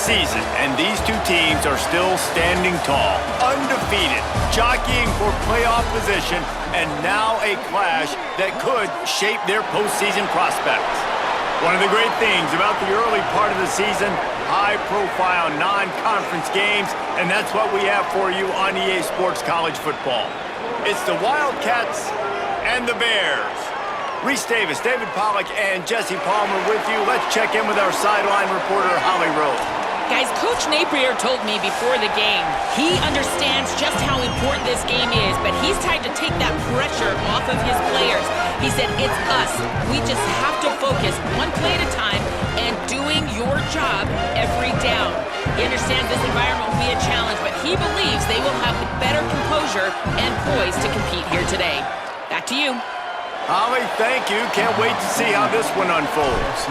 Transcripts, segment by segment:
season, and these two teams are still standing tall, undefeated, jockeying for playoff position, and now a clash that could shape their postseason prospects. One of the great things about the early part of the season, high-profile non-conference games, and that's what we have for you on EA Sports College Football. It's the Wildcats and the Bears. Reese Davis, David Pollack, and Jesse Palmer with you. Let's check in with our sideline reporter, Holly Rose. Guys, Coach Napier told me before the game, he understands just how important this game is, but he's tried to take that pressure off of his players. He said, it's us. We just have to focus one play at a time and doing your job every down. He understands this environment will be a challenge, but he believes they will have better composure and poise to compete here today. Back to you. Holly, thank you. Can't wait to see how this one unfolds.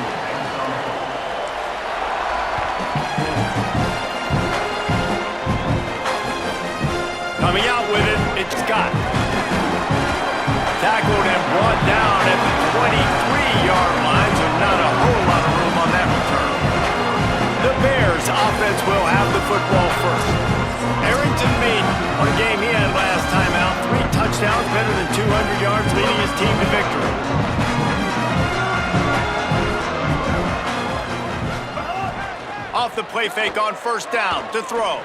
Coming out with it, it's Scott. Tackled and brought down at the 23-yard line, so not a whole lot of room on that return. The Bears offense will have the football first. Arrington Maiden, on a game he had last time out, 3 touchdowns, better than 200 yards, leading his team to victory. Off the play fake on first down to throw.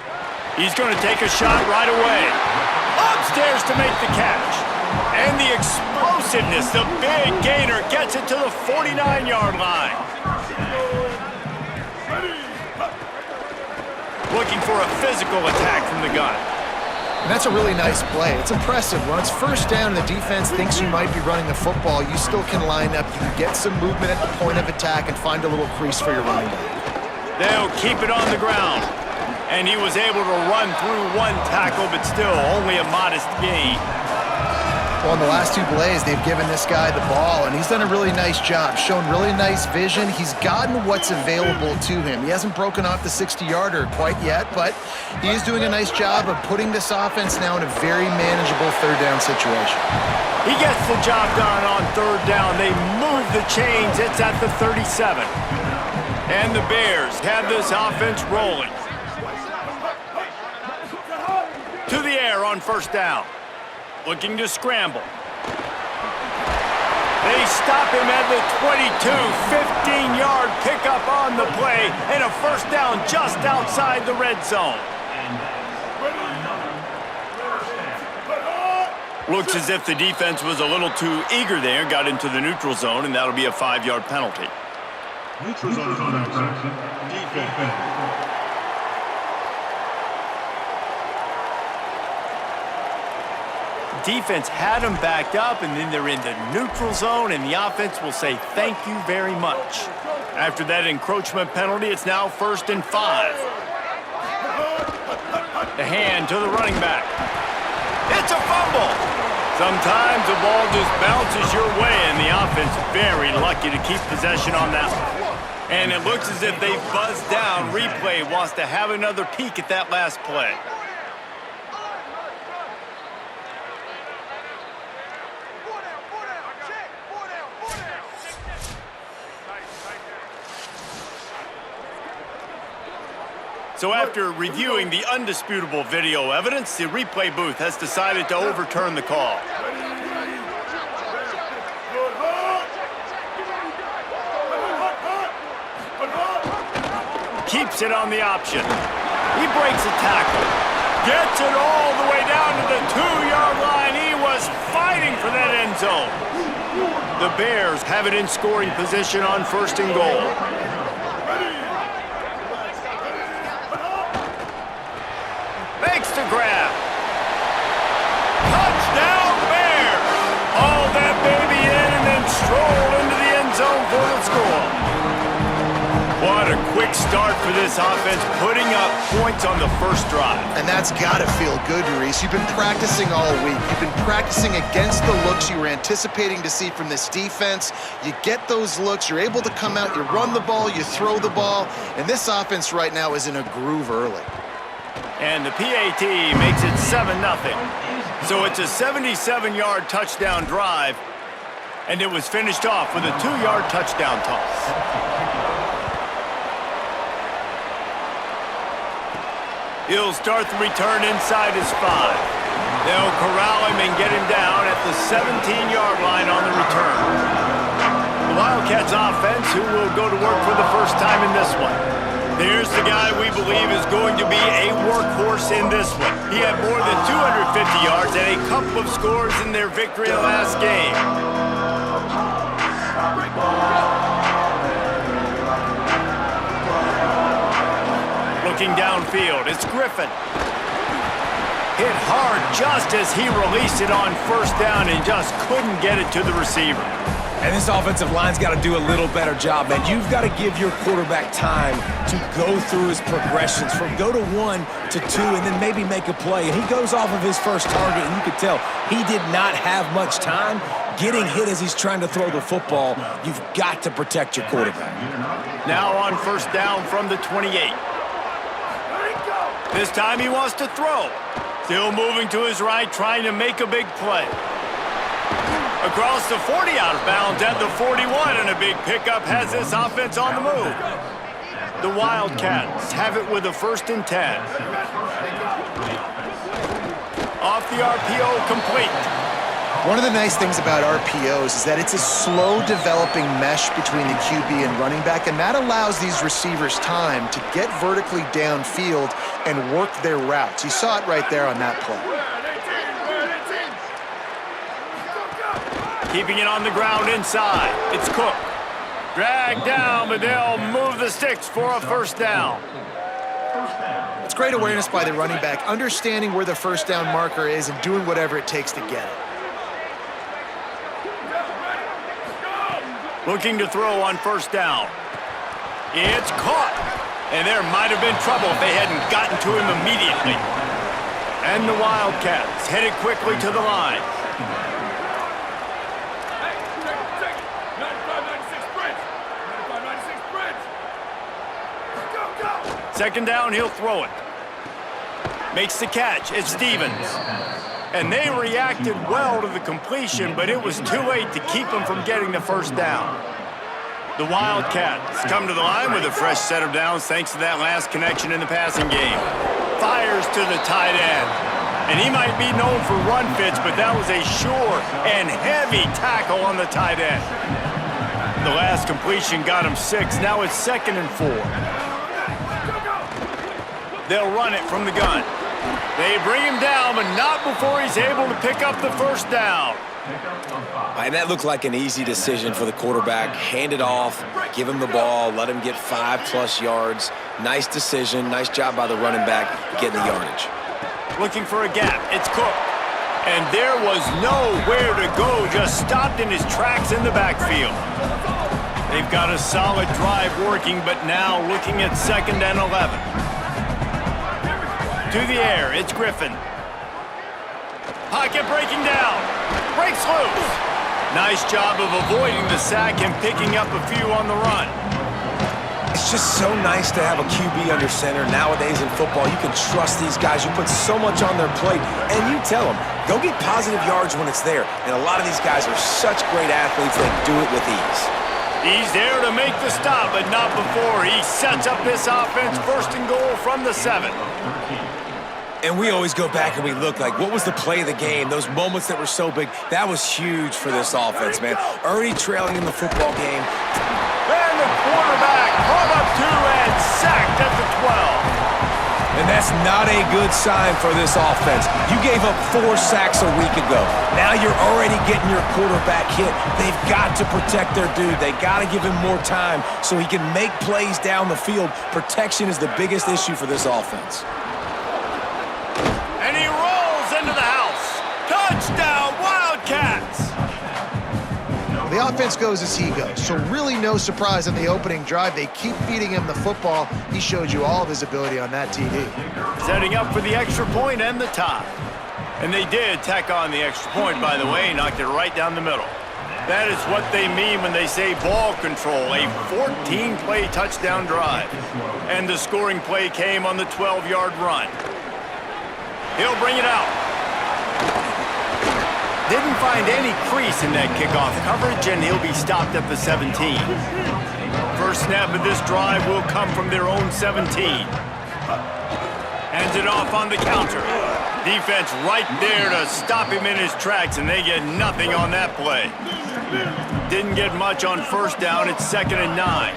He's going to take a shot right away. Upstairs to make the catch. And the explosiveness, the big gainer gets it to the 49-yard line. Looking for a physical attack from the gun. And that's a really nice play. It's impressive. When it's first down and the defense thinks you might be running the football, you still can line up. You can get some movement at the point of attack and find a little crease for your running back. They'll keep it on the ground. And he was able to run through one tackle, but still only a modest gain. Well, in the last 2 plays, they've given this guy the ball, and he's done a really nice job, shown really nice vision. He's gotten what's available to him. He hasn't broken off the 60-yarder quite yet, but he is doing a nice job of putting this offense now in a very manageable third-down situation. He gets the job done on third down. They move the chains. It's at the 37. And the Bears have this offense rolling. To the air on first down. Looking to scramble. They stop him at the 22, 15-yard pickup on the play, and a first down just outside the red zone. Looks as if the defense was a little too eager there, got into the neutral zone, and that'll be a 5-yard penalty. Neutral zone infraction. Defense. Defense had them backed up, and then they're in the neutral zone, and the offense will say thank you very much. After that encroachment penalty, it's now 1st and 5. The hand to the running back. It's a fumble. Sometimes the ball just bounces your way, and the offense very lucky to keep possession on that one. And it looks as if they buzzed down. Replay wants to have another peek at that last play. So after reviewing the undisputable video evidence, the replay booth has decided to overturn the call. Keeps it on the option. He breaks a tackle. Gets it all the way down to the 2-yard line. He was fighting for that end zone. The Bears have it in scoring position on 1st and goal. Makes the grab. Touchdown Bears! Haul that baby in and then stroll into the end zone for the score. What a quick start for this offense, putting up points on the first drive. And that's got to feel good, Reese. You've been practicing all week. You've been practicing against the looks you were anticipating to see from this defense. You get those looks, you're able to come out, you run the ball, you throw the ball, and this offense right now is in a groove early. And the PAT makes it 7-0. So it's a 77-yard touchdown drive, and it was finished off with a 2-yard touchdown toss. He'll start the return inside his 5. They'll corral him and get him down at the 17-yard line on the return. The Wildcats offense, who will go to work for the first time in this one. There's the guy we believe is going to be a workhorse in this one. He had more than 250 yards and a couple of scores in their victory in the last game. Looking downfield, it's Griffin. Hit hard just as he released it on first down and just couldn't get it to the receiver. And this offensive line's got to do a little better job, man. You've got to give your quarterback time to go through his progressions from go to 1 to 2 and then maybe make a play. And he goes off of his first target, and you could tell he did not have much time getting hit as he's trying to throw the football. You've got to protect your quarterback. Now on first down from the 28. This time he wants to throw. Still moving to his right, trying to make a big play. Across the 40, out of bounds at the 41, and a big pickup has this offense on the move. The Wildcats have it with a 1st and 10. Off the RPO, complete. One of the nice things about RPOs is that it's a slow developing mesh between the QB and running back, and that allows these receivers time to get vertically downfield and work their routes. You saw it right there on that play. Keeping it on the ground inside. It's Cook. Dragged down, but they'll move the sticks for a 1st down. It's great awareness by the running back, understanding where the 1st down marker is and doing whatever it takes to get it. Looking to throw on 1st down. It's caught. And there might have been trouble if they hadn't gotten to him immediately. And the Wildcats headed quickly to the line. Second down, he'll throw it. Makes the catch. It's Stevens. And they reacted well to the completion, but it was too late to keep them from getting the 1st down. The Wildcats come to the line with a fresh set of downs thanks to that last connection in the passing game. Fires to the tight end. And he might be known for run fits, but that was a sure and heavy tackle on the tight end. The last completion got him 6. Now it's 2nd and 4. They'll run it from the gun. They bring him down, but not before he's able to pick up the 1st down. And that looked like an easy decision for the quarterback. Hand it off, give him the ball, let him get 5+ yards. Nice decision, nice job by the running back getting the yardage. Looking for a gap, it's Cook. And there was nowhere to go, just stopped in his tracks in the backfield. They've got a solid drive working, but now looking at 2nd and 11. To the air, it's Griffin. Pocket breaking down. Breaks loose. Nice job of avoiding the sack and picking up a few on the run. It's just so nice to have a QB under center. Nowadays in football, you can trust these guys. You put so much on their plate, and you tell them, go get positive yards when it's there. And a lot of these guys are such great athletes, they do it with ease. He's there to make the stop, but not before. He sets up this offense 1st and goal from the 7. And we always go back and we look like, what was the play of the game? Those moments that were so big, that was huge for this offense, man. Already trailing in the football game. And the quarterback caught up 2 and sacked at the 12. And that's not a good sign for this offense. You gave up 4 sacks a week ago. Now you're already getting your quarterback hit. They've got to protect their dude. They got to give him more time so he can make plays down the field. Protection is the biggest issue for this offense. And he rolls into the house. Touchdown, Wildcats! The offense goes as he goes, so really no surprise in the opening drive. They keep feeding him the football. He showed you all of his ability on that TD. Setting up for the extra point and the tie. And they did tack on the extra point, by the way, knocked it right down the middle. That is what they mean when they say ball control, a 14-play touchdown drive. And the scoring play came on the 12-yard run. He'll bring it out. Didn't find any crease in that kickoff coverage, and he'll be stopped at the 17. First snap of this drive will come from their own 17. Hands it off on the counter. Defense right there to stop him in his tracks, and they get nothing on that play. Didn't get much on first down. It's 2nd and 9.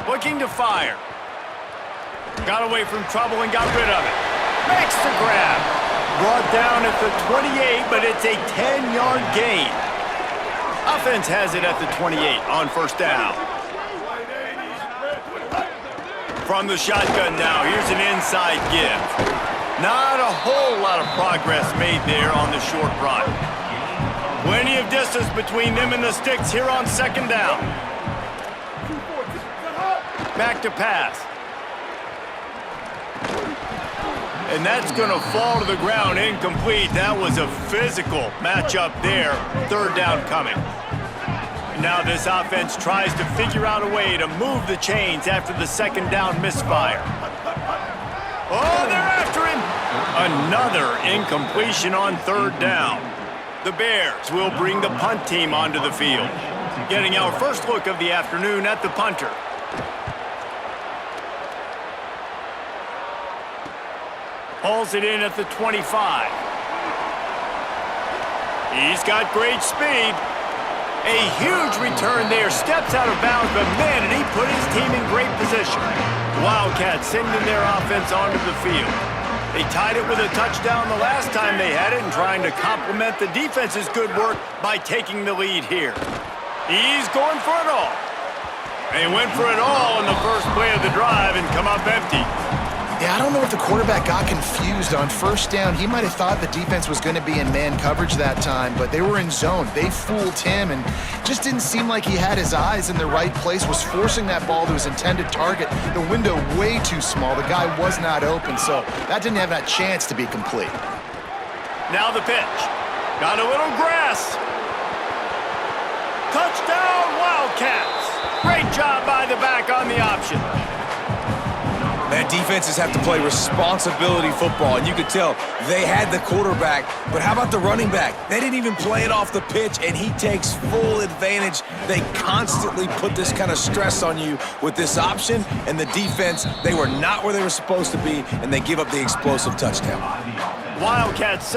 Looking to fire. Got away from trouble and got rid of it. Makes the grab. Brought down at the 28, but it's a 10-yard gain. Offense has it at the 28 on first down. From the shotgun now, here's an inside give. Not a whole lot of progress made there on the short run. Plenty of distance between them and the sticks here on 2nd down. Back to pass. And that's going to fall to the ground incomplete. That was a physical matchup there. 3rd down coming. Now this offense tries to figure out a way to move the chains after the 2nd down misfire. Oh, they're after him. Another incompletion on 3rd down. The Bears will bring the punt team onto the field. Getting our first look of the afternoon at the punter. Hauls it in at the 25. He's got great speed. A huge return there. Steps out of bounds, but man, did he put his team in great position. Wildcats sending their offense onto the field. They tied it with a touchdown the last time they had it and trying to complement the defense's good work by taking the lead here. He's going for it all. And he went for it all in the first play of the drive and come up empty. Yeah, I don't know if the quarterback got confused on first down. He might have thought the defense was going to be in man coverage that time, but they were in zone. They fooled him and just didn't seem like he had his eyes in the right place, was forcing that ball to his intended target. The window way too small. The guy was not open, so that didn't have that chance to be complete. Now the pitch. Got a little grass. Touchdown, Wildcats. Great job by the back on the option. Man, defenses have to play responsibility football, and you could tell they had the quarterback, but how about the running back? They didn't even play it off the pitch, and he takes full advantage. They constantly put this kind of stress on you with this option, and the defense, they were not where they were supposed to be, and they give up the explosive touchdown. Wildcats.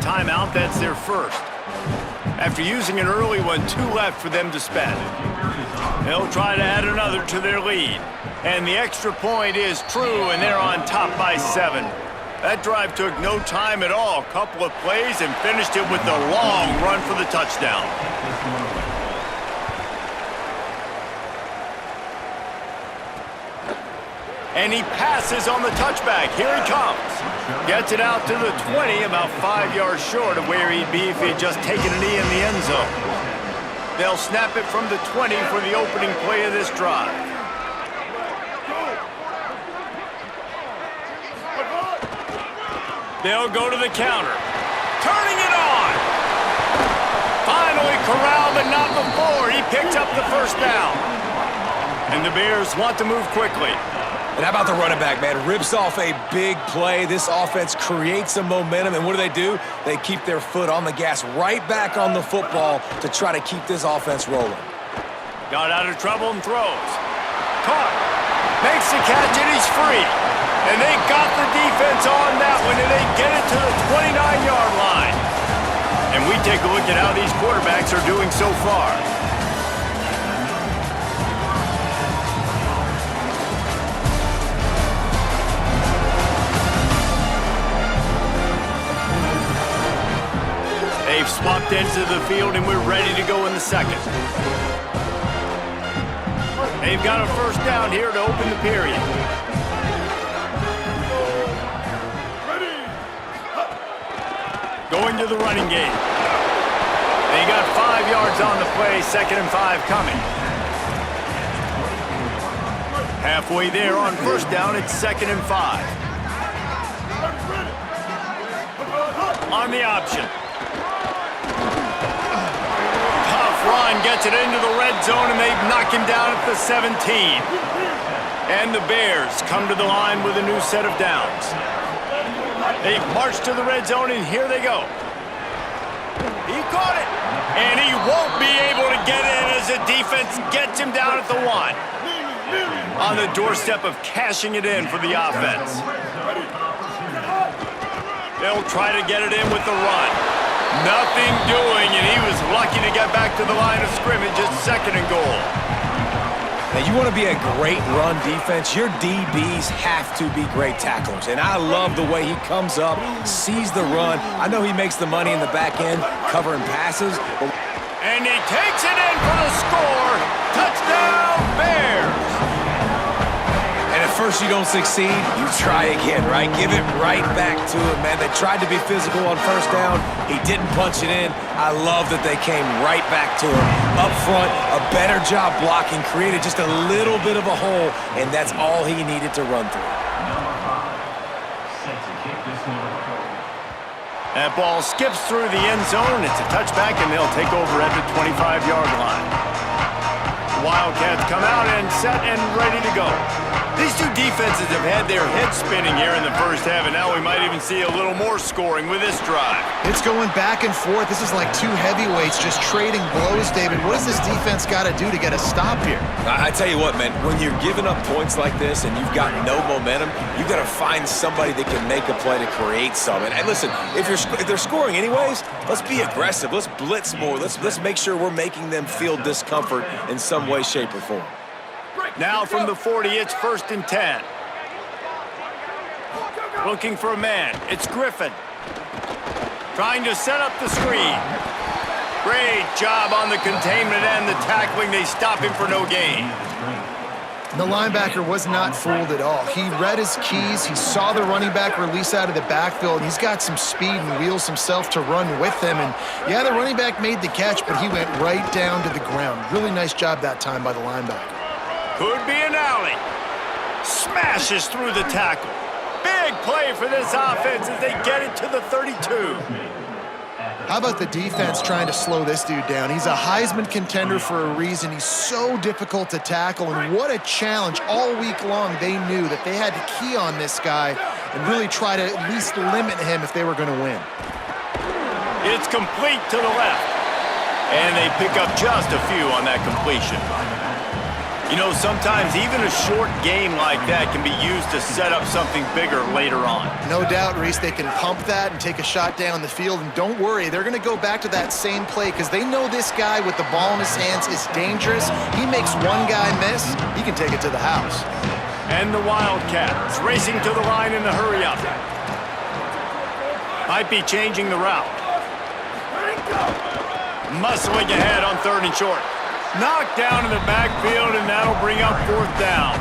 timeout. That's their first. After using an early one, 2 left for them to spend. They'll try to add another to their lead. And the extra point is true, and they're on top by 7. That drive took no time at all. A couple of plays and finished it with a long run for the touchdown. And he passes on the touchback. Here he comes. Gets it out to the 20, about 5 yards short of where he'd be if he had just taken a knee in the end zone. They'll snap it from the 20 for the opening play of this drive. They'll go to the counter. Turning it on! Finally corralled, but not before. He picks up the first down. And the Bears want to move quickly. And how about the running back, man? Rips off a big play. This offense creates some momentum, and what do? They keep their foot on the gas right back on the football to try to keep this offense rolling. Got out of trouble and throws. Caught. Makes the catch, and he's free. And they got the defense on that one, and they get it to the 29-yard line. And we take a look at how these quarterbacks are doing so far. They've swapped ends of the field, and we're ready to go in the second. They've got a first down here to open the period. Going to the running game. They got 5 yards on the play, 2nd and 5 coming. Halfway there on first down, it's 2nd and 5. On the option. Tough run, gets it into the red zone, and they knock him down at the 17. And the Bears come to the line with a new set of downs. They've marched to the red zone, and here they go. He caught it, and he won't be able to get in as the defense gets him down at the 1. On the doorstep of cashing it in for the offense. They'll try to get it in with the run. Nothing doing, and he was lucky to get back to the line of scrimmage at 2nd and goal. Now, you want to be a great run defense, your DBs have to be great tacklers. And I love the way he comes up, sees the run. I know he makes the money in the back end, covering passes. And he takes it in for the score. Touchdown, Bears! And at first you don't succeed, you try again, right? Give it right back to him, man. They tried to be physical on first down. He didn't punch it in. I love that they came right back to him. Up front, a better job blocking, created just a little bit of a hole, and that's all he needed to run through. That ball skips through the end zone. It's a touchback, and they'll take over at the 25-yard line. The Wildcats come out and set and ready to go. These two defenses have had their heads spinning here in the first half, and now we might even see a little more scoring with this drive. It's going back and forth. This is like two heavyweights just trading blows, David. What does this defense got to do to get a stop here? I tell you what, man, when you're giving up points like this and you've got no momentum, you've got to find somebody that can make a play to create something. And listen, if they're scoring anyways, let's be aggressive. Let's blitz more. Let's make sure we're making them feel discomfort in some way, shape, or form. Now from the 40, it's 1st and 10. Looking for a man. It's Griffin. Trying to set up the screen. Great job on the containment and the tackling. They stop him for no gain. The linebacker was not fooled at all. He read his keys. He saw the running back release out of the backfield, and he's got some speed and wheels himself to run with him. And, yeah, the running back made the catch, but he went right down to the ground. Really nice job that time by the linebacker. Could be an alley. Smashes through the tackle. Big play for this offense as they get it to the 32. How about the defense trying to slow this dude down? He's a Heisman contender for a reason. He's so difficult to tackle, and what a challenge. All week long, they knew that they had to key on this guy and really try to at least limit him if they were going to win. It's complete to the left. And they pick up just a few on that completion. You know, sometimes even a short game like that can be used to set up something bigger later on. No doubt, Reese, they can pump that and take a shot down the field. And don't worry, they're going to go back to that same play because they know this guy with the ball in his hands is dangerous. He makes one guy miss, he can take it to the house. And the Wildcats racing to the line in the hurry-up. Might be changing the route. Muscling ahead on 3rd and short. Knocked down in the backfield, and that'll bring up 4th down.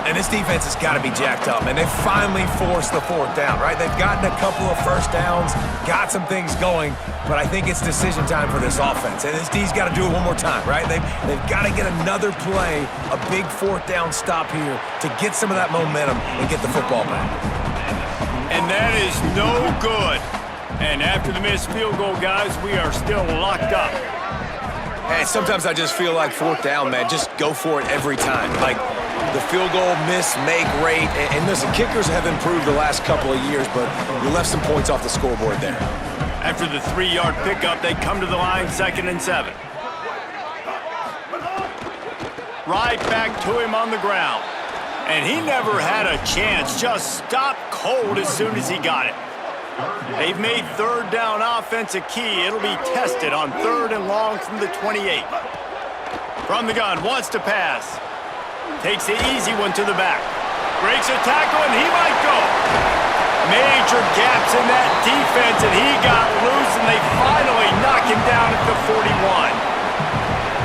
And this defense has got to be jacked up, and they finally forced the 4th down, right? They've gotten a couple of first downs, got some things going, but I think it's decision time for this offense. And this D's got to do it one more time, right? They've got to get another play, a big 4th down stop here to get some of that momentum and get the football back. And that is no good. And after the missed field goal, guys, we are still locked up. And sometimes I just feel like 4th down, man, just go for it every time. Like the field goal miss, make rate. And listen, kickers have improved the last couple of years, but you left some points off the scoreboard there. After the 3-yard pickup, they come to the line 2nd and 7. Right back to him on the ground. And he never had a chance, just stopped cold as soon as he got it. They've made 3rd down offense a key. It'll be tested on 3rd and long from the 28. From the gun, wants to pass. Takes the easy one to the back. Breaks a tackle, and he might go. Major gaps in that defense, and he got loose, and they finally knock him down at the 41.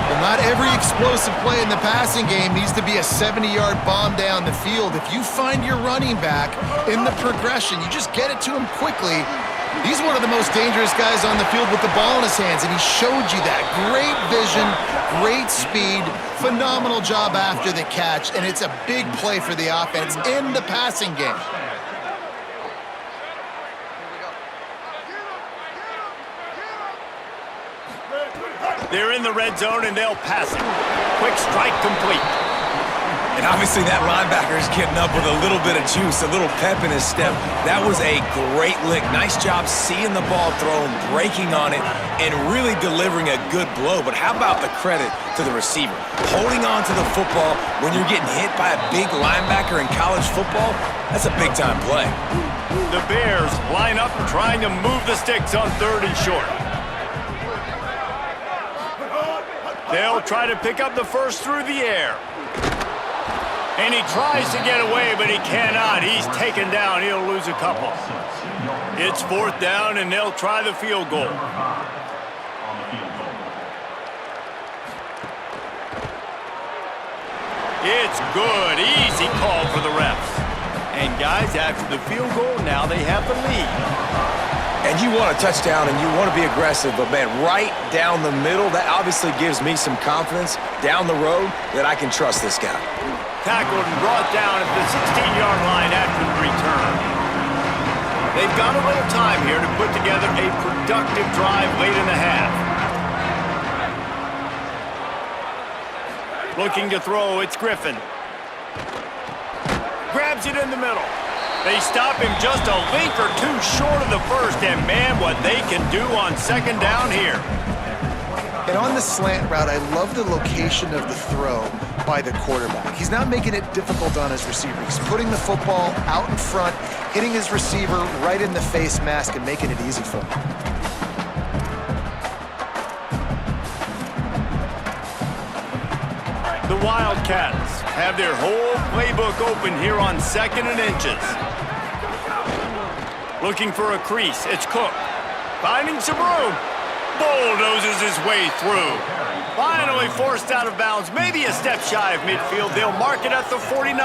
Well, not every explosive play in the passing game needs to be a 70-yard bomb down the field. If you find your running back in the progression, you just get it to him quickly. He's one of the most dangerous guys on the field with the ball in his hands, and he showed you that. Great vision, great speed, phenomenal job after the catch, and it's a big play for the offense in the passing game. They're in the red zone, and they'll pass it. Quick strike complete. And obviously that linebacker is getting up with a little bit of juice, a little pep in his step. That was a great lick. Nice job seeing the ball thrown, breaking on it, and really delivering a good blow. But how about the credit to the receiver? Holding on to the football when you're getting hit by a big linebacker in college football, that's a big-time play. The Bears line up trying to move the sticks on 3rd and short. They'll try to pick up the first through the air. And he tries to get away, but he cannot. He's taken down. He'll lose a couple. It's 4th down, and they'll try the field goal. It's good. Easy call for the refs. And guys, after the field goal, now they have the lead. And you want a touchdown and you want to be aggressive, but man, right down the middle, that obviously gives me some confidence down the road that I can trust this guy. Tackled and brought down at the 16-yard line after the return. They've got a little time here to put together a productive drive late in the half. Looking to throw, it's Griffin. Grabs it in the middle. They stop him just a link or two short of the first, and man, what they can do on 2nd down here. And on the slant route, I love the location of the throw by the quarterback. He's not making it difficult on his receiver. He's putting the football out in front, hitting his receiver right in the face mask and making it easy for him. The Wildcats have their whole playbook open here on 2nd and inches. Looking for a crease, it's Cook. Finding some room. Bulldozes his way through. Finally forced out of bounds, maybe a step shy of midfield. They'll mark it at the 49.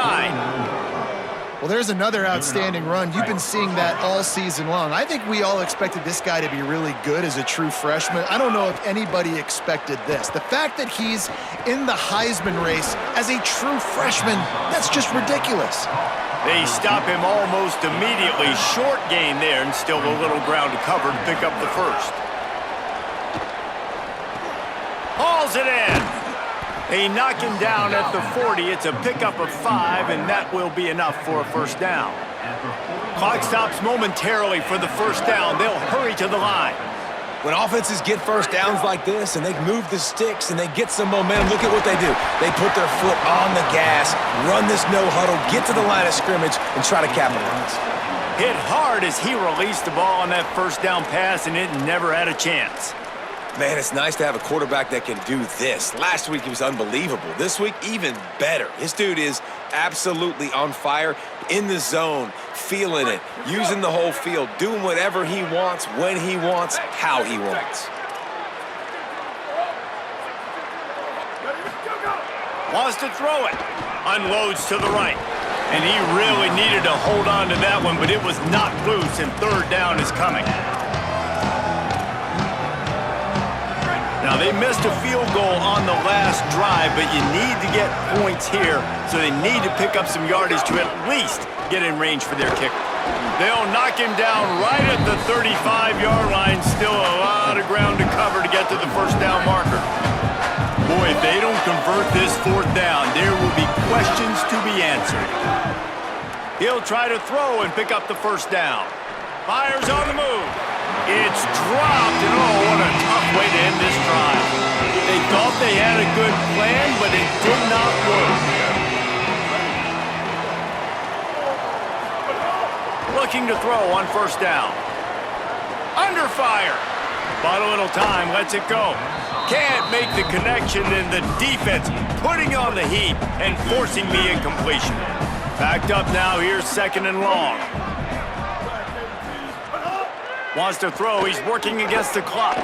Well, there's another outstanding run. You've been seeing that all season long. I think we all expected this guy to be really good as a true freshman. I don't know if anybody expected this. The fact that he's in the Heisman race as a true freshman, that's just ridiculous. They stop him almost immediately. Short gain there, and still a little ground to cover to pick up the first. Hauls it in. They knock him down at the 40. It's a pickup of 5, and that will be enough for a first down. Clock stops momentarily for the first down. They'll hurry to the line. When offenses get first downs like this and they move the sticks and they get some momentum, look at what they do. They put their foot on the gas, run this no huddle, get to the line of scrimmage, and try to capitalize. Hit hard as he released the ball on that first down pass, and it never had a chance. Man, it's nice to have a quarterback that can do this. Last week, he was unbelievable. This week, even better. This dude is absolutely on fire, in the zone, feeling it, using the whole field, doing whatever he wants, when he wants, how he wants. Wants to throw it. Unloads to the right. And he really needed to hold on to that one, but it was knocked loose, and third down is coming. Now, they missed a field goal on the last drive, but you need to get points here, so they need to pick up some yardage to at least get in range for their kicker. They'll knock him down right at the 35-yard line. Still a lot of ground to cover to get to the first down marker. Boy, if they don't convert this fourth down, there will be questions to be answered. He'll try to throw and pick up the first down. Fires on the move. It's dropped, and oh, what a tough way to end this drive. They thought they had a good plan, but it did not work. Looking to throw on first down. Under fire. But a little time, lets it go. Can't make the connection, and the defense putting on the heat and forcing the incompletion. Backed up now, here's second and long. Wants to throw, he's working against the clock.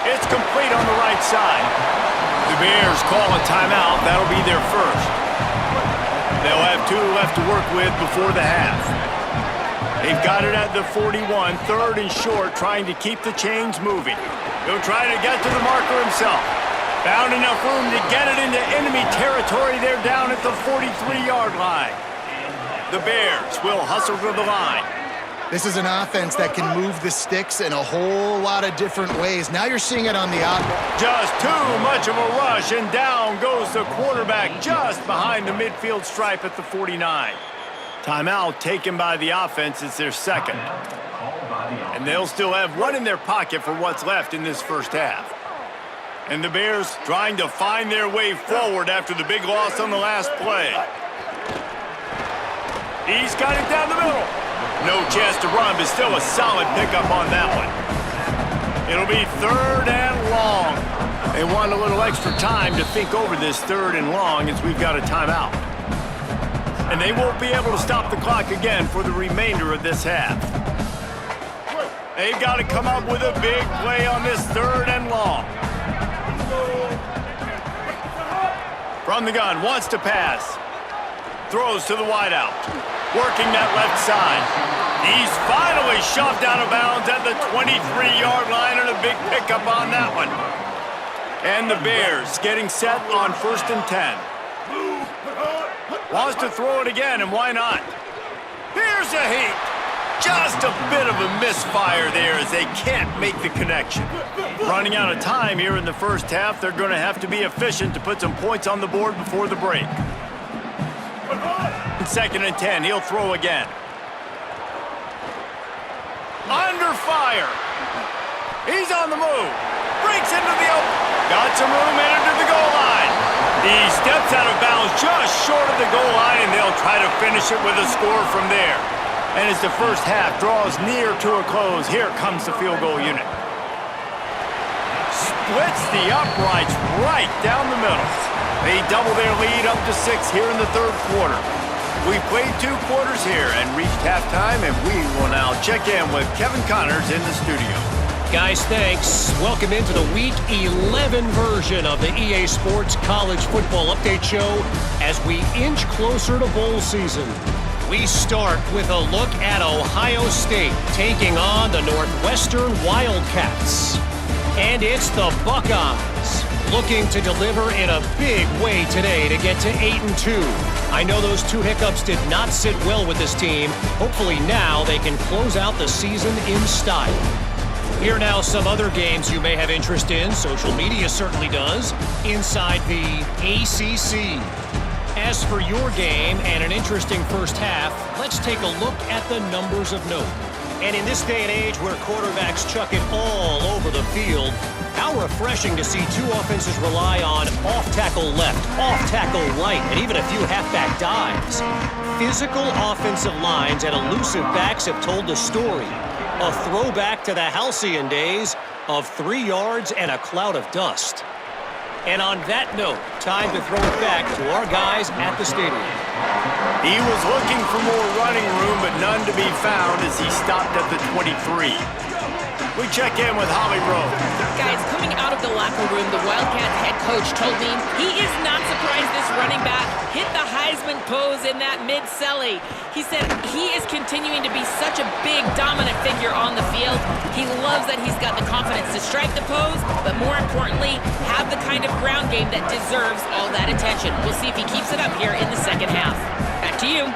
It's complete on the right side. The Bears call a timeout, that'll be their first. They'll have 2 left to work with before the half. They've got it at the 41, third and short, trying to keep the chains moving. He'll try to get to the marker himself. Found enough room to get it into enemy territory. They're down at the 43-yard line. The Bears will hustle to the line. This is an offense that can move the sticks in a whole lot of different ways. Now you're seeing it on the outside. Just too much of a rush, and down goes the quarterback just behind the midfield stripe at the 49. Timeout taken by the offense. It's their second. And they'll still have one in their pocket for what's left in this first half. And the Bears trying to find their way forward after the big loss on the last play. He's got it down the middle. No chance to run, but still a solid pickup on that one. It'll be third and long. They want a little extra time to think over this third and long as we've got a timeout. And they won't be able to stop the clock again for the remainder of this half. They've got to come up with a big play on this third and long. From the gun, wants to pass. Throws to the wideout. Working that left side. He's finally shoved out of bounds at the 23-yard line, and a big pickup on that one. And the Bears getting set on 1st and 10. Wants to throw it again, and why not? Here's a heat. Just a bit of a misfire there as they can't make the connection. Running out of time here in the first half, they're going to have to be efficient to put some points on the board before the break. 2nd and 10, he'll throw again. Under fire. He's on the move. Breaks into the open. Got some room and into the goal line. He steps out of bounds just short of the goal line, and they'll try to finish it with a score from there. And as the first half draws near to a close, here comes the field goal unit. Splits the uprights right down the middle. They double their lead up to 6 here in the third quarter. We've played 2 quarters here and reached halftime, and we will now check in with Kevin Connors in the studio. Guys, thanks. Welcome into the Week 11 version of the EA Sports College Football Update Show as we inch closer to bowl season. We start with a look at Ohio State taking on the Northwestern Wildcats. And it's the Buckeyes looking to deliver in a big way today to get to 8-2. I know those 2 hiccups did not sit well with this team. Hopefully now they can close out the season in style. Here now some other games you may have interest in. Social media certainly does. Inside the ACC. As for your game and an interesting first half, let's take a look at the numbers of note. And in this day and age where quarterbacks chuck it all over the field, how refreshing to see two offenses rely on off-tackle left, off-tackle right, and even a few halfback dives. Physical offensive lines and elusive backs have told the story. A throwback to the halcyon days of 3 yards and a cloud of dust. And on that note, time to throw it back to our guys at the stadium. He was looking for more running room, but none to be found as he stopped at the 23. We check in with Holly Rowe. Guys, coming out of the locker room, the Wildcats head coach told me he is not surprised this running back hit the Heisman pose in that mid-celly. He said he is continuing to be such a big, dominant figure on the field. He loves that he's got the confidence to strike the pose, but more importantly, have the kind of ground game that deserves all that attention. We'll see if he keeps it up here in the second half. Back to you.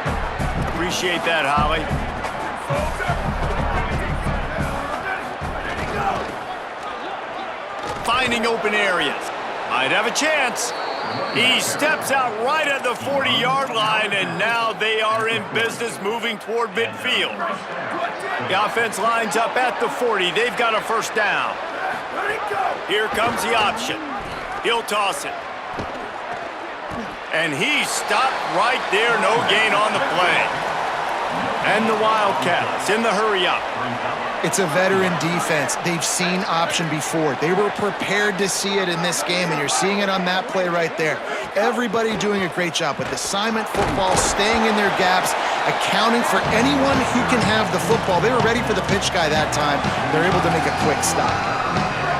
Appreciate that, Holly. Finding open areas. Might have a chance. He steps out right at the 40-yard line, and now they are in business moving toward midfield. The offense lines up at the 40. They've got a first down. Here comes the option. He'll toss it. And he stopped right there. No gain on the play. And the Wildcats in the hurry-up. It's a veteran defense. They've seen option before. They were prepared to see it in this game, and you're seeing it on that play right there. Everybody doing a great job with assignment football, staying in their gaps, accounting for anyone who can have the football. They were ready for the pitch guy that time. They're able to make a quick stop.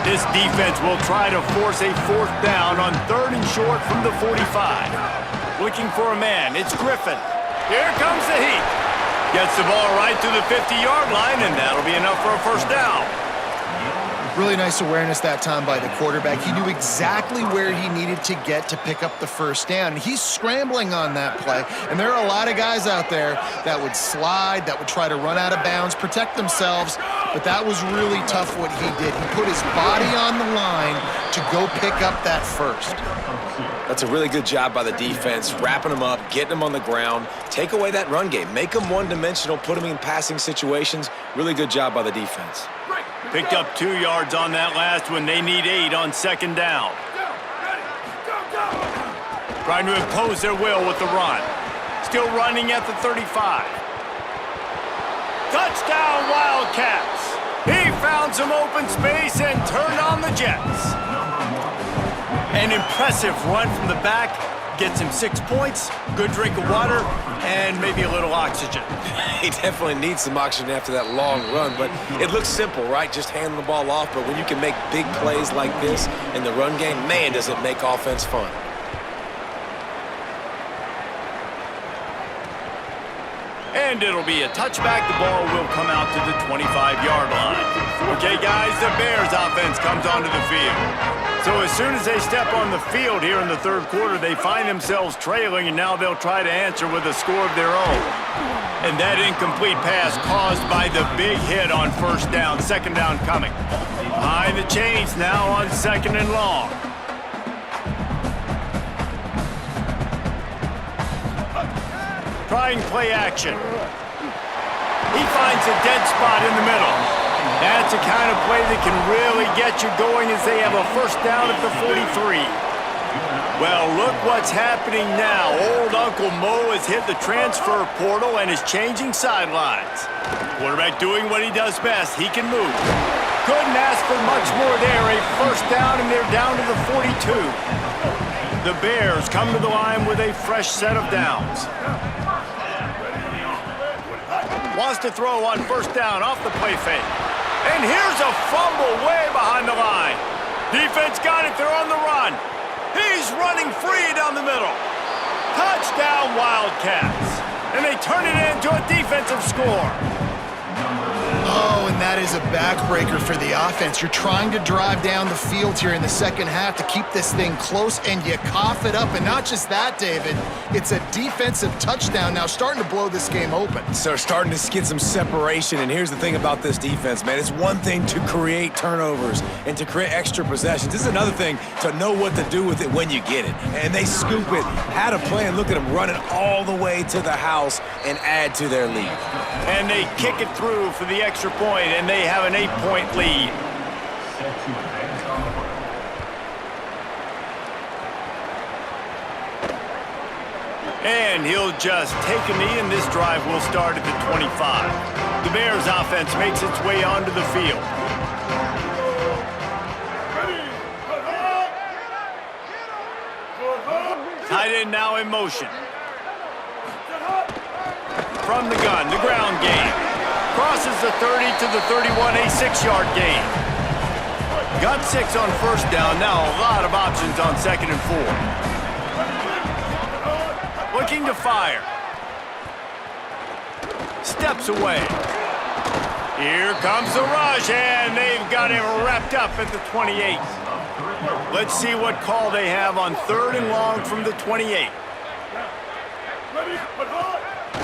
This defense will try to force a fourth down on 3rd and short from the 45. Looking for a man. It's Griffin. Here comes the heat. Gets the ball right to the 50-yard line, and that'll be enough for a first down. Really nice awareness that time by the quarterback. He knew exactly where he needed to get to pick up the first down. He's scrambling on that play, and there are a lot of guys out there that would slide, that would try to run out of bounds, protect themselves, but that was really tough what he did. He put his body on the line to go pick up that first. That's a really good job by the defense, wrapping them up, getting them on the ground, take away that run game, make them one-dimensional, put them in passing situations. Really good job by the defense. Picked up 2 yards on that last one. They need 8 on second down. Trying to impose their will with the run. Still running at the 35. Touchdown, Wildcats! He found some open space and turned on the Jets. An impressive run from the back. Gets him 6 points, good drink of water, and maybe a little oxygen. He definitely needs some oxygen after that long run, but it looks simple, right? Just handing the ball off, but when you can make big plays like this in the run game, man, does it make offense fun. And it'll be a touchback. The ball will come out to the 25-yard line. Okay, guys, the Bears offense comes onto the field. So as soon as they step on the field here in the third quarter, they find themselves trailing, and now they'll try to answer with a score of their own. And that incomplete pass caused by the big hit on first down, second down coming. Behind the chains now on 2nd and long. Trying play action. He finds a dead spot in the middle. That's a kind of play that can really get you going as they have a first down at the 43. Well, look what's happening now. Old Uncle Mo has hit the transfer portal and is changing sidelines. Quarterback doing what he does best. He can move. Couldn't ask for much more there. A first down, and they're down to the 42. The Bears come to the line with a fresh set of downs. Wants to throw on first down off the play fake. And here's a fumble way behind the line. Defense got it. They're on the run. He's running free down the middle. Touchdown, Wildcats. And they turn it into a defensive score. Oh, and that That is a backbreaker for the offense. You're trying to drive down the field here in the second half to keep this thing close, and you cough it up. And not just that, David, it's a defensive touchdown now, starting to blow this game open. So starting to get some separation, and here's the thing about this defense, man. It's one thing to create turnovers and to create extra possessions. This is another thing to know what to do with it when you get it. And they scoop it, had a play, and look at them running all the way to the house and add to their lead. And they kick it through for the extra point, and they have an 8-point lead. And he'll just take a knee, and this drive will start at the 25. The Bears offense makes its way onto the field. Tight end now in motion. From the gun, the ground game. Crosses the 30 to the 31, a 6-yard gain. Got 6 on first down, now a lot of options on 2nd and 4. Looking to fire. Steps away. Here comes the rush, and they've got him wrapped up at the 28. Let's see what call they have on 3rd and long from the 28.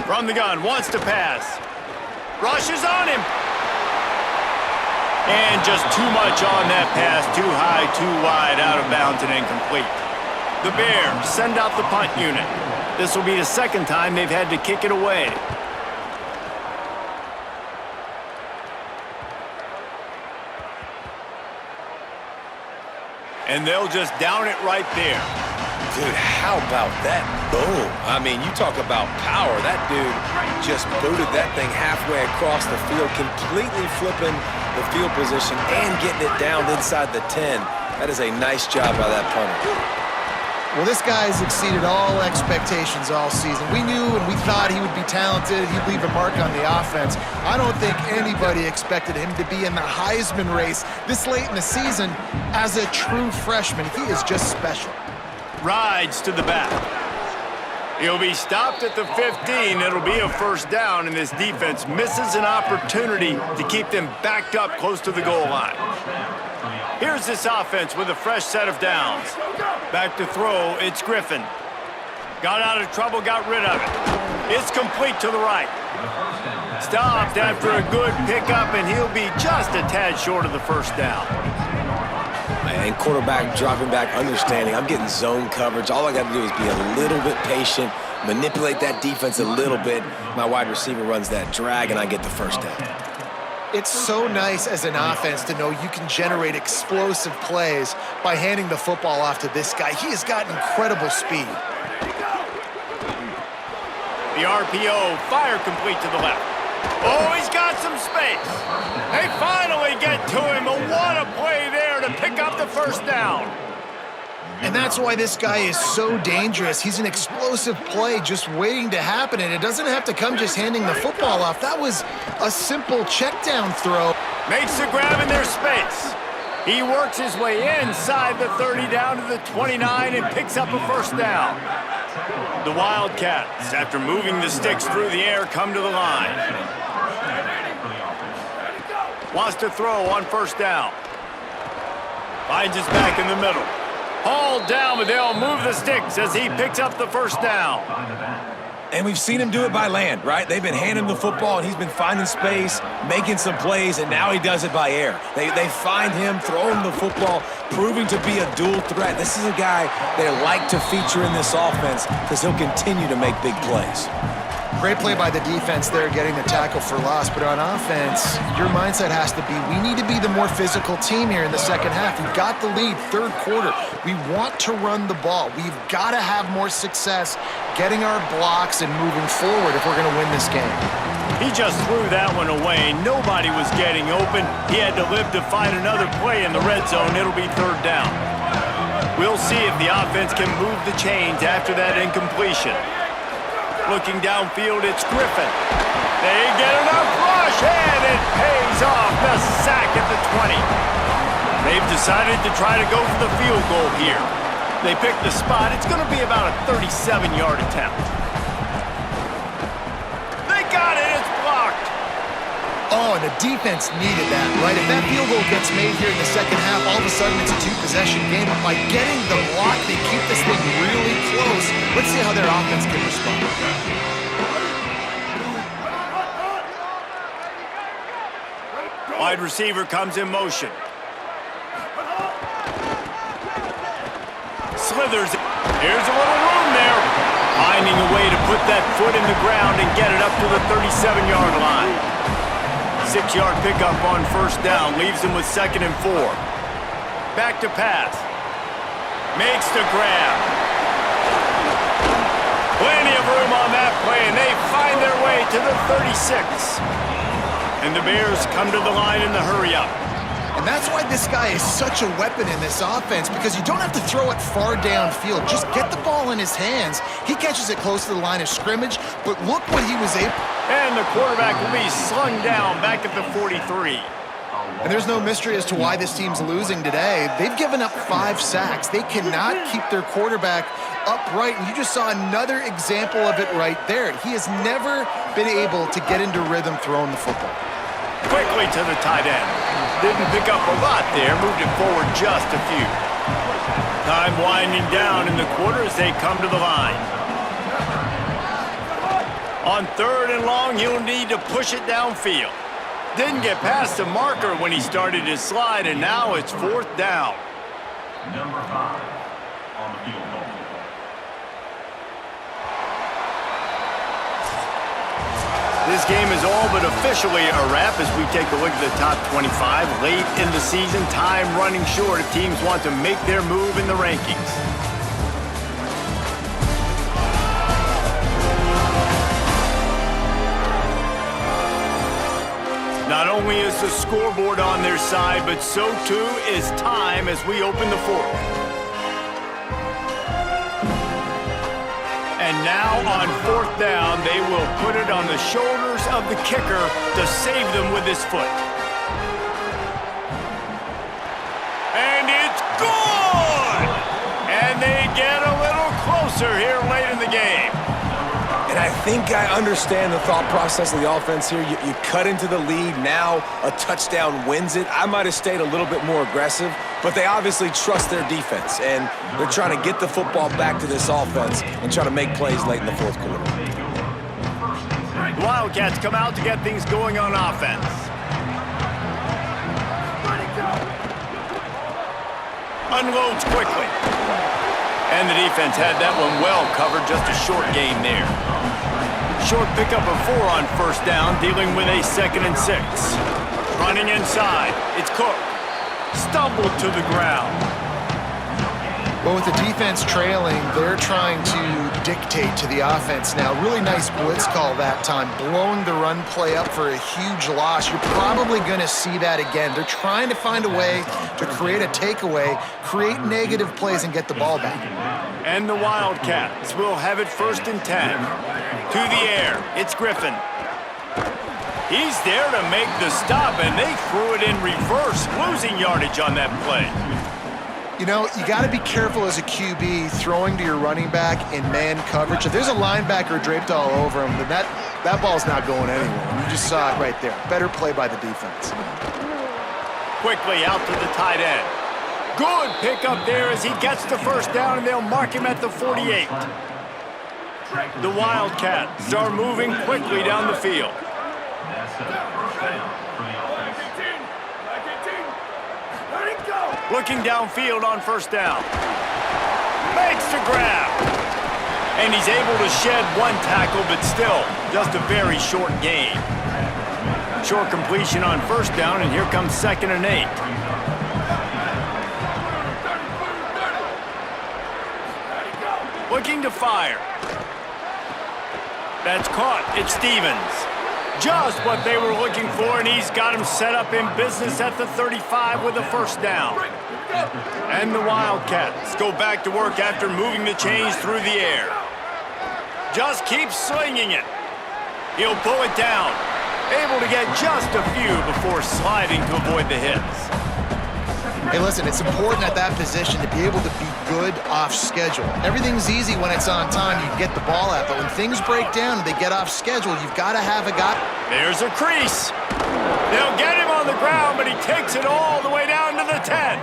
From the gun, wants to pass. Rushes on him. And just too much on that pass. Too high, too wide, out of bounds and incomplete. The Bears send out the punt unit. This will be the 2nd time they've had to kick it away. And they'll just down it right there. Dude, how about that boom? I mean, you talk about power. That dude just booted that thing halfway across the field, completely flipping the field position and getting it down inside the 10. That is a nice job by that punter. Well, this guy has exceeded all expectations all season. We knew and we thought he would be talented. He'd leave a mark on the offense. I don't think anybody expected him to be in the Heisman race this late in the season as a true freshman. He is just special. Rides to the back. He'll be stopped at the 15. It'll be a first down, and this defense misses an opportunity to keep them backed up close to the goal line. Here's this offense with a fresh set of downs. Back to throw, it's Griffin. Got out of trouble, got rid of it. It's complete to the right. Stopped after a good pickup, and he'll be just a tad short of the first down. And quarterback dropping back, understanding I'm getting zone coverage. All I got to do is be a little bit patient, manipulate that defense a little bit. My wide receiver runs that drag, and I get the first down. It's so nice as an offense to know you can generate explosive plays by handing the football off to this guy. He has got incredible speed. The RPO, fire complete to the left. Oh, he's got some space. They finally get to him, but what a play there to pick up the first down. And that's why this guy is so dangerous. He's an explosive play just waiting to happen, and it doesn't have to come just handing the football off. That was a simple check down throw. Makes the grab in their space. He works his way inside the 30 down to the 29 and picks up a first down. The Wildcats, after moving the sticks through the air, come to the line. Wants to throw on first down. Finds his back in the middle. Hauled down, but they'll move the sticks as he picks up the first down. And we've seen him do it by land, right? They've been handing him the football, and he's been finding space, making some plays, and now he does it by air. They find him, throw him the football, proving to be a dual threat. This is a guy they like to feature in this offense because he'll continue to make big plays. Great play by the defense there, getting the tackle for loss. But on offense, your mindset has to be, we need to be the more physical team here in the second half. We've got the lead, third quarter. We want to run the ball. We've got to have more success getting our blocks and moving forward if we're going to win this game. He just threw that one away. Nobody was getting open. He had to live to find another play in the red zone. It'll be third down. We'll see if the offense can move the chains after that incompletion. Looking downfield, it's Griffin. They get enough rush, and it pays off. The sack at the 20. They've decided to try to go for the field goal here. They picked the spot. It's going to be about a 37-yard attempt. They got it. It's blocked. Oh, and the defense needed that, right? If that field goal gets made here in the second half, all of a sudden it's a two-possession game. But by getting the block, they keep this thing really close. Let's see how their offense can respond. Wide receiver comes in motion. Slithers. Here's a little room there. Finding a way to put that foot in the ground and get it up to the 37-yard line. 6-yard pickup on first down. Leaves him with 2nd and 4. Back to pass. Makes the grab. Plenty of room on that play, and they find their way to the 36. And the Bears come to the line in the hurry-up. And that's why this guy is such a weapon in this offense, because you don't have to throw it far downfield. Just get the ball in his hands. He catches it close to the line of scrimmage, but look what he was able. And the quarterback will be slung down back at the 43. And there's no mystery as to why this team's losing today. They've given up 5 sacks. They cannot keep their quarterback upright, and you just saw another example of it right there. He has never been able to get into rhythm throwing the football. Quickly to the tight end. Didn't pick up a lot there, moved it forward just a few. Time winding down in the quarter as they come to the line. On 3rd and long, he'll need to push it downfield. Didn't get past the marker when he started his slide, and now it's 4th down. Number 5 on the field goal. This game is all but officially a wrap as we take a look at the top 25. Late in the season, time running short if teams want to make their move in the rankings. Not only is the scoreboard on their side, but so too is time as we open the 4th. And now on 4th down, they will put it on the shoulders of the kicker to save them with his foot. And it's good! And they get a little closer here late in the game. And I think I understand the thought process of the offense here. You cut into the lead. Now a touchdown wins it. I might have stayed a little bit more aggressive, but they obviously trust their defense, and they're trying to get the football back to this offense and try to make plays late in the 4th quarter. The Wildcats come out to get things going on offense. Unloads quickly. And the defense had that one well covered, just a short gain there. Short pickup of 4 on first down, dealing with a 2nd and 6. Running inside, it's Cook. Stumbled to the ground. But with the defense trailing, they're trying to dictate to the offense now. Really nice blitz call that time, blowing the run play up for a huge loss. You're probably going to see that again. They're trying to find a way to create a takeaway, create negative plays, and get the ball back. And the Wildcats will have it 1st and 10. To the air, it's Griffin. He's there to make the stop, and they threw it in reverse, losing yardage on that play. You know, you got to be careful as a QB throwing to your running back in man coverage. If there's a linebacker draped all over him, then that ball's not going anywhere. You just saw it right there. Better play by the defense. Quickly out to the tight end. Good pickup there as he gets the first down, and they'll mark him at the 48. The Wildcats are moving quickly down the field. Looking downfield on first down. Makes the grab. And he's able to shed one tackle, but still just a very short gain. Short completion on first down, and here comes 2nd and 8. Looking to fire. That's caught. It's Stevens. Just what they were looking for, and he's got him set up in business at the 35 with a first down. And the Wildcats go back to work after moving the chains through the air. Just keeps slinging it. He'll pull it down. Able to get just a few before sliding to avoid the hits. Hey, listen, it's important at that position to be able to be good off schedule. Everything's easy when it's on time, you get the ball out, but when things break down and they get off schedule, you've got to have a guy. There's a crease. They'll get him on the ground, but he takes it all the way down to the 10.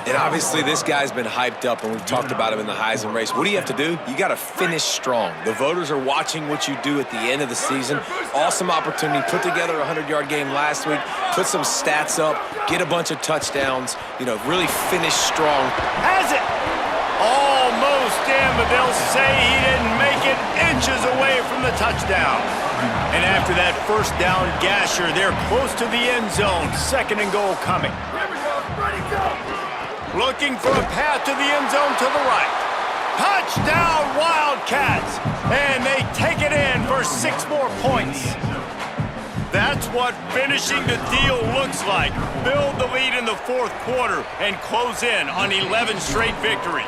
And obviously this guy's been hyped up, and we've talked about him in the Heisman race. What do you have to do? You got to finish strong. The voters are watching what you do at the end of the season. Awesome opportunity. Put together a 100-yard game last week. Put some stats up. Get a bunch of touchdowns. You know, really finish strong. Has it. Almost in, but they'll say he didn't make it, inches away from the touchdown. And after that first down gasher, they're close to the end zone. 2nd and goal coming. Looking for a path to the end zone to the right. Touchdown, Wildcats! And they take it in for 6 more points. That's what finishing the deal looks like. Build the lead in the 4th quarter and close in on 11 straight victories.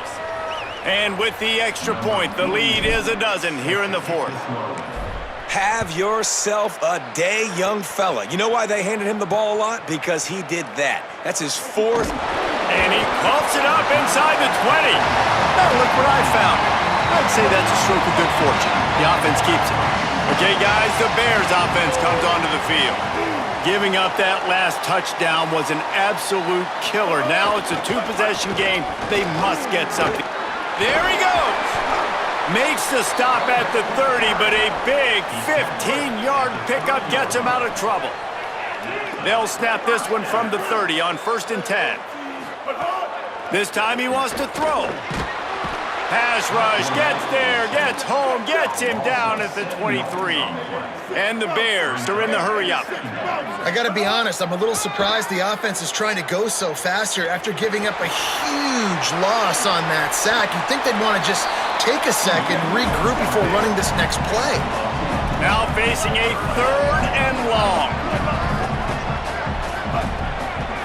And with the extra point, the lead is a dozen here in the 4th. Have yourself a day, young fella. You know why they handed him the ball a lot? Because he did that. That's his 4th. And he puffs it up inside the 20. Now look what I found. I'd say that's a stroke of good fortune. The offense keeps it. Okay, guys, the Bears offense comes onto the field. Giving up that last touchdown was an absolute killer. Now it's a 2-possession game. They must get something. There he goes. Makes the stop at the 30, but a big 15-yard pickup gets him out of trouble. They'll snap this one from the 30 on 1st and 10. This time he wants to throw. Pass rush, gets there, gets home, gets him down at the 23. And the Bears are in the hurry-up. I got to be honest, I'm a little surprised the offense is trying to go so fast here after giving up a huge loss on that sack. You'd think they'd want to just take a second, regroup before running this next play. Now facing a 3rd and long.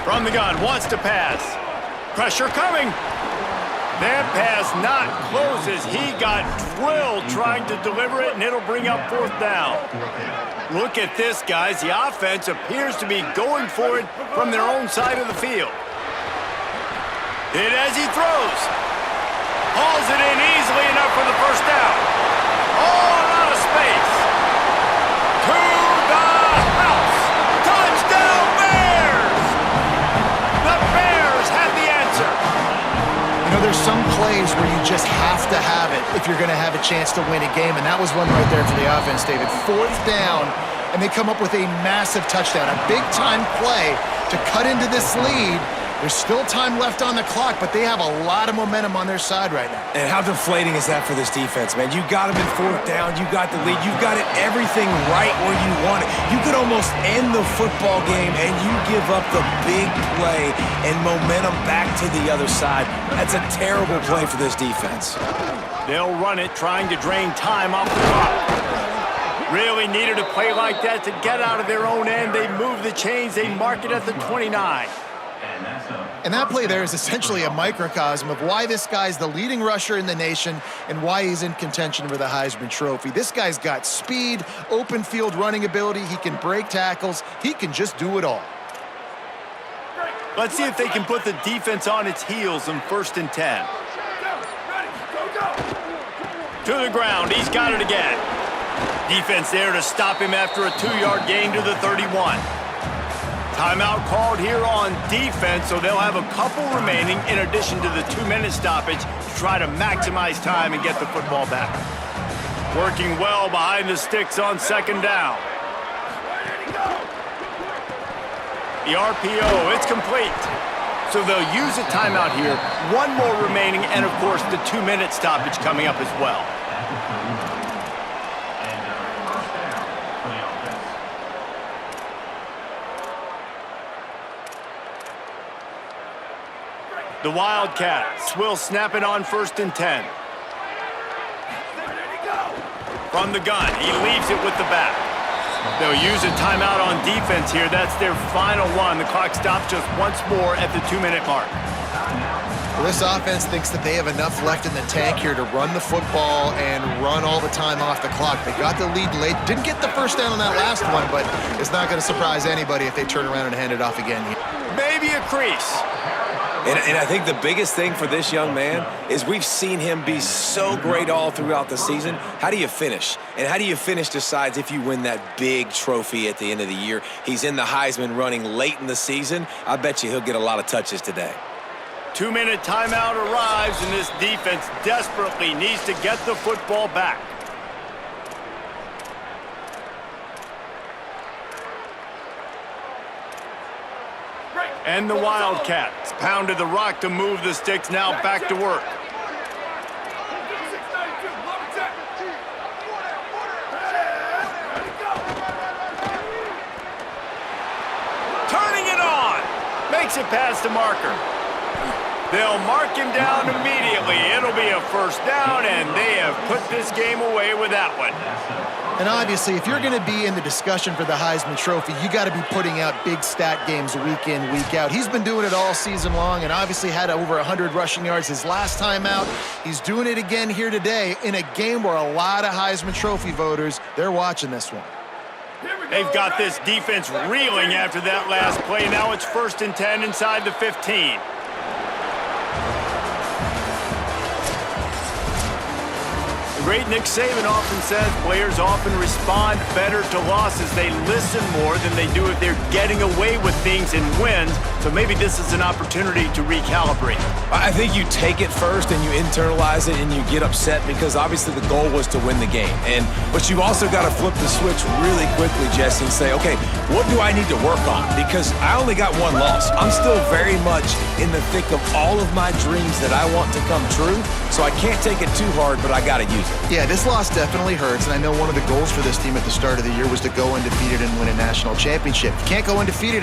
From the gun, wants to pass. Pressure coming. That pass not close as he got drilled trying to deliver it, and it'll bring up 4th down. Look at this, guys. The offense appears to be going for it from their own side of the field. Hit as he throws. Hauls it in easily enough for the 1st down. All out of space. To the house. Touchdown, Bears! The Bears have the answer. You know, there's some plays where you just have to have it if you're going to have a chance to win a game, and that was one right there for the offense, David. 4th down, and they come up with a massive touchdown, a big-time play to cut into this lead. There's still time left on the clock, but they have a lot of momentum on their side right now. And how deflating is that for this defense, man? You got them in 4th down. You got the lead. You got it everything right where you want it. You could almost end the football game, and you give up the big play and momentum back to the other side. That's a terrible play for this defense. They'll run it, trying to drain time off the clock. Really needed a play like that to get out of their own end. They move the chains. They mark it at the 29. And that play there is essentially a microcosm of why this guy's the leading rusher in the nation and why he's in contention for the Heisman Trophy. This guy's got speed, open field running ability. He can break tackles. He can just do it all. Let's see if they can put the defense on its heels in 1st and 10. To the ground. He's got it again. Defense there to stop him after a 2-yard gain to the 31. Timeout called here on defense, so they'll have a couple remaining in addition to the 2-minute stoppage to try to maximize time and get the football back. Working well behind the sticks on 2nd down. The RPO, it's complete. So they'll use a timeout here. 1 more remaining, and of course the 2-minute stoppage coming up as well. The Wildcats will snap it on 1st and 10. From the gun, he leaves it with the back. They'll use a timeout on defense here. That's their final one. The clock stops just once more at the 2-minute mark. Well, this offense thinks that they have enough left in the tank here to run the football and run all the time off the clock. They got the lead late. Didn't get the 1st down on that last one, but it's not going to surprise anybody if they turn around and hand it off again here. Maybe a crease. And I think the biggest thing for this young man is we've seen him be so great all throughout the season. How do you finish? And how do you finish decides if you win that big trophy at the end of the year. He's in the Heisman running late in the season. I bet you he'll get a lot of touches today. 2-minute timeout arrives, and this defense desperately needs to get the football back. And the Wildcats pounded the rock to move the sticks, now back to work. Turning it on. Makes it past the marker. They'll mark him down immediately. It'll be a first down, and they have put this game away with that one. And obviously, if you're going to be in the discussion for the Heisman Trophy, you got to be putting out big stat games week in, week out. He's been doing it all season long and obviously had over 100 rushing yards his last time out. He's doing it again here today in a game where a lot of Heisman Trophy voters, they're watching this one. They've got this defense reeling after that last play. Now it's 1st and 10 inside the 15. The great Nick Saban often says players often respond better to losses. They listen more than they do if they're getting away with things and wins. So maybe this is an opportunity to recalibrate. I think you take it first and you internalize it and you get upset because obviously the goal was to win the game. But you've also got to flip the switch really quickly, Jesse, and say, okay, what do I need to work on? Because I only got one loss. I'm still very much in the thick of all of my dreams that I want to come true. So I can't take it too hard, but I got to use it. Yeah, this loss definitely hurts, and I know one of the goals for this team at the start of the year was to go undefeated and win a national championship. You can't go undefeated